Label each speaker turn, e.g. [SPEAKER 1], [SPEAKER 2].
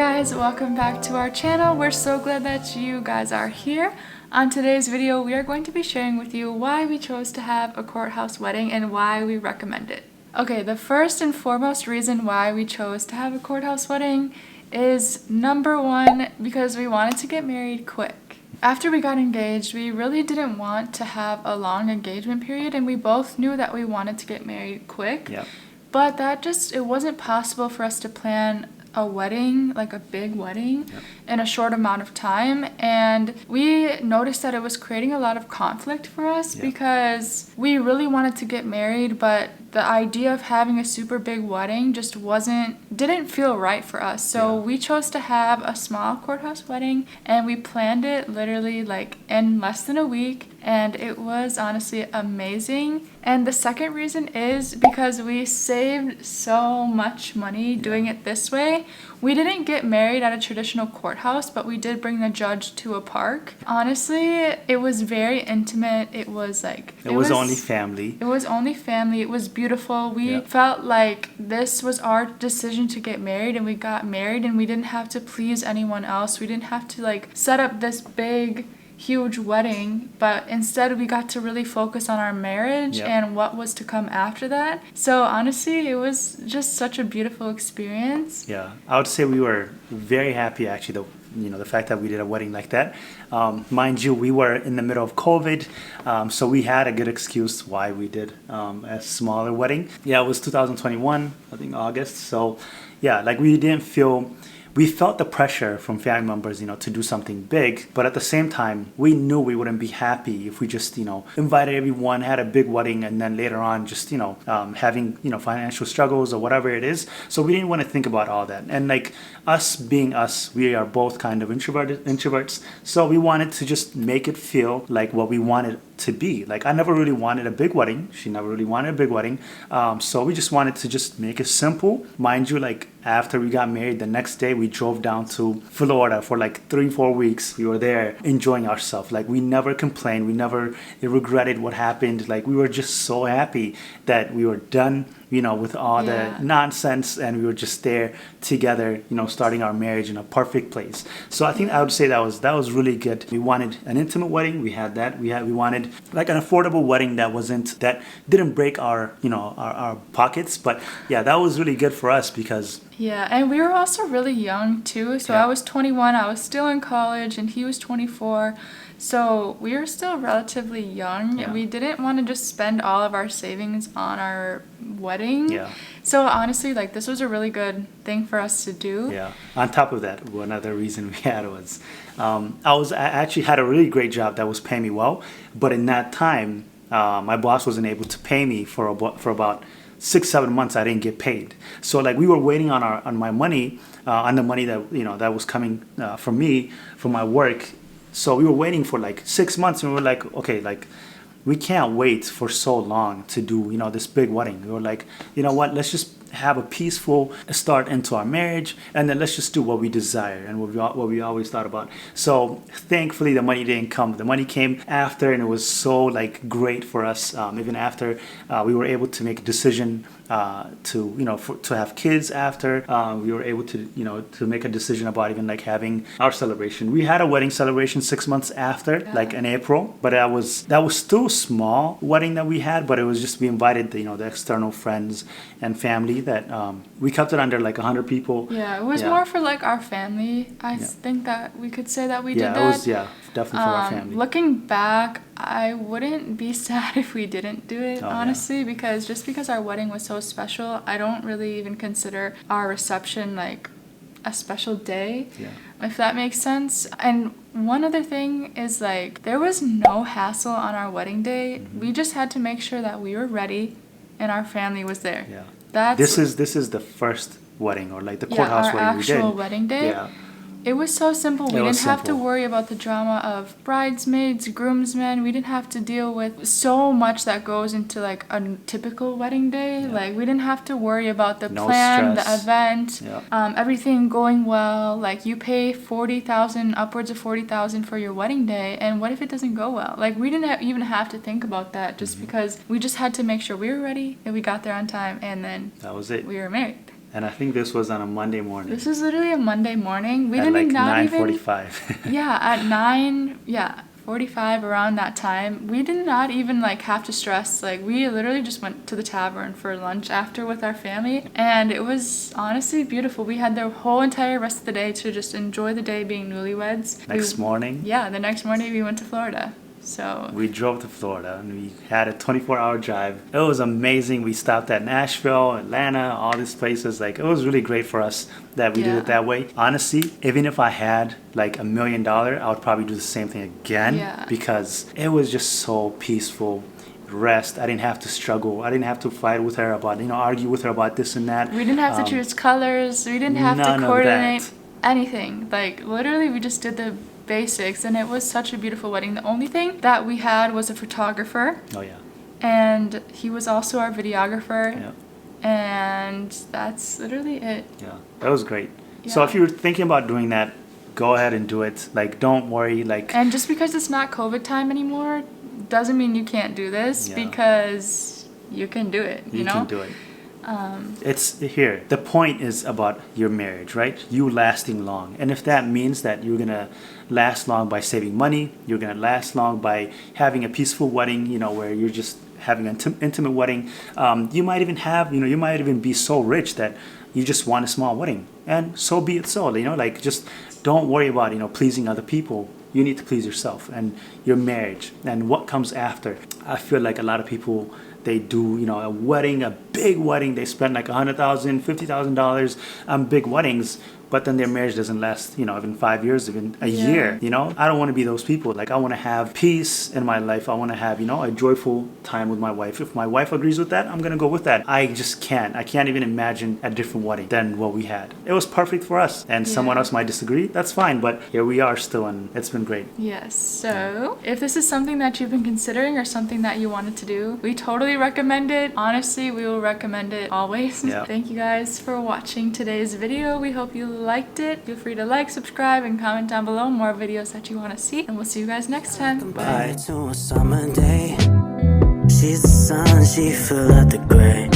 [SPEAKER 1] guys, welcome back to our channel. We're so glad that you guys are here. On today's video, we are going to be sharing with you why we chose to have a courthouse wedding and why we recommend it. Okay, the first and foremost reason why we chose to have a courthouse wedding is number one, because we wanted to get married quick. After we got engaged, we really didn't want to have a long engagement period, and we both knew that we wanted to get married quick.
[SPEAKER 2] Yep.
[SPEAKER 1] But it wasn't possible for us to plan a wedding, like a big wedding, in a short amount of time. And we noticed that it was creating a lot of conflict for us because we really wanted to get married, but the idea of having a super big wedding just didn't feel right for us. So we chose to have a small courthouse wedding, and we planned it literally like in less than a week, and it was honestly amazing. And the second reason is because we saved so much money doing it this way. We didn't get married at a traditional courthouse, but we did bring the judge to a park. Honestly, it was very intimate. It was
[SPEAKER 2] only family.
[SPEAKER 1] It was only family. It was beautiful. We felt like this was our decision to get married, and we got married, and we didn't have to please anyone else. We didn't have to set up this big huge wedding, but instead we got to really focus on our marriage and what was to come after that. So honestly, it was just such a beautiful experience.
[SPEAKER 2] Yeah, I would say we were very happy actually, the fact that we did a wedding like that. Mind you, we were in the middle of COVID, so we had a good excuse why we did a smaller wedding. Yeah, it was 2021, I think August. So yeah, we felt the pressure from family members, to do something big. But at the same time, we knew we wouldn't be happy if we just, invited everyone, had a big wedding, and then later on just, having, financial struggles or whatever it is. So we didn't want to think about all that. And us being us, we are both kind of introverts. So we wanted to just make it feel like what we wanted to be. I never really wanted a big wedding. She never really wanted a big wedding. So we just wanted to just make it simple. Mind you, after we got married, the next day we drove down to Florida for 3-4 weeks. We were there enjoying ourselves. We never complained. We never regretted what happened. We were just so happy that we were done, with all the nonsense, and we were just there together, starting our marriage in a perfect place. So I think I would say that was really good. We wanted an intimate wedding. We had that. We wanted an affordable wedding that didn't break our pockets. But yeah, that was really good for us because
[SPEAKER 1] and we were also really young too. So I was 21, I was still in college, and he was 24. So we were still relatively young.
[SPEAKER 2] Yeah.
[SPEAKER 1] We didn't want to just spend all of our savings on our wedding.
[SPEAKER 2] Yeah.
[SPEAKER 1] So honestly, this was a really good thing for us to do.
[SPEAKER 2] Yeah. On top of that, another reason we had was I actually had a really great job that was paying me well, but in that time, my boss wasn't able to pay me for about 6-7 months. I didn't get paid. So we were waiting on my money, on the money that that was coming from me from my work. So we were waiting for 6 months, and we were okay, we can't wait for so long to do this big wedding. We were you know what, let's just have a peaceful start into our marriage, and then let's just do what we desire and what we always thought about. So thankfully the money didn't come. The money came after, and it was so great for us. Even after we were able to make a decision to have kids after, we were able to make a decision about even having our celebration. We had a wedding celebration 6 months after, in April, but that was still a small wedding that we had, but it was just, we invited the external friends and family that we kept it under 100 people.
[SPEAKER 1] Yeah, it was more for our family. I think that we could say that we did that.
[SPEAKER 2] It was definitely for our family.
[SPEAKER 1] Looking back, I wouldn't be sad if we didn't do it, honestly, because our wedding was so special, I don't really even consider our reception a special day, if that makes sense. And one other thing is there was no hassle on our wedding day. Mm-hmm. We just had to make sure that we were ready and our family was there.
[SPEAKER 2] Yeah. This is the first wedding, or the courthouse wedding we did.
[SPEAKER 1] Our actual wedding day.
[SPEAKER 2] Yeah.
[SPEAKER 1] It was so simple. We didn't have to worry about the drama of bridesmaids, groomsmen. We didn't have to deal with so much that goes into a typical wedding day. We didn't have to worry about the plan, the event, everything going well. You pay upwards of $40,000 for your wedding day, and what if it doesn't go well? We didn't even have to think about that, just because we just had to make sure we were ready and we got there on time, and then
[SPEAKER 2] that was it.
[SPEAKER 1] We were married.
[SPEAKER 2] And I think this was on a Monday morning.
[SPEAKER 1] This was literally a Monday morning. We
[SPEAKER 2] at
[SPEAKER 1] didn't
[SPEAKER 2] like
[SPEAKER 1] not even
[SPEAKER 2] 9:45.
[SPEAKER 1] yeah, at 9:45 around that time. We did not even like have to stress. Like we literally just went to the tavern for lunch after with our family, and it was honestly beautiful. We had the whole entire rest of the day to just enjoy the day being newlyweds.
[SPEAKER 2] Next morning.
[SPEAKER 1] Yeah, the next morning we went to Florida. So
[SPEAKER 2] we drove to Florida and we had a 24-hour drive. It was amazing. We stopped at Nashville, Atlanta, all these places. Like, it was really great for us that we did it that way. Honestly, even if I had like $1 million, I would probably do the same thing again because it was just so peaceful. Rest. I didn't have to struggle. I didn't have to fight with her about, argue with her about this and that.
[SPEAKER 1] We didn't have to choose colors. We didn't have to coordinate anything. Like, literally, we just did the basics, and it was such a beautiful wedding. The only thing that we had was a photographer.
[SPEAKER 2] Oh yeah.
[SPEAKER 1] And he was also our videographer.
[SPEAKER 2] Yeah.
[SPEAKER 1] And that's literally it.
[SPEAKER 2] Yeah, that was great.
[SPEAKER 1] Yeah.
[SPEAKER 2] So if you're thinking about doing that, go ahead and do it. Like, don't worry. Like,
[SPEAKER 1] and just because it's not COVID time anymore doesn't mean you can't do this, because you can do it. You know?
[SPEAKER 2] can do it. It's here. The point is about your marriage, right? You lasting long. And if that means that you're going to last long by saving money, you're going to last long by having a peaceful wedding, where you're just having an intimate wedding. You might even have, you might even be so rich that you just want a small wedding. And so be it so, like, just don't worry about, pleasing other people. You need to please yourself and your marriage and what comes after. I feel like a lot of people, they do, a wedding, a big wedding. They spend like $100,000, $50,000 on big weddings, but then their marriage doesn't last, even 5 years, even a year. I don't want to be those people. Like, I want to have peace in my life. I want to have, a joyful time with my wife. If my wife agrees with that, I'm going to go with that. I just can't. I can't even imagine a different wedding than what we had. It was perfect for us, and someone else might disagree. That's fine, but here we are still, and it's been great.
[SPEAKER 1] Yes. So if this is something that you've been considering or something that you wanted to do, we totally recommend it. Honestly, we will recommend it always. Yeah. Thank you guys for watching today's video. We hope you liked it. Feel free to like, subscribe, and comment down below more videos that you want to see, and we'll see you guys next time.
[SPEAKER 3] Bye. To a summer day. She's the sun, she filled out the gray.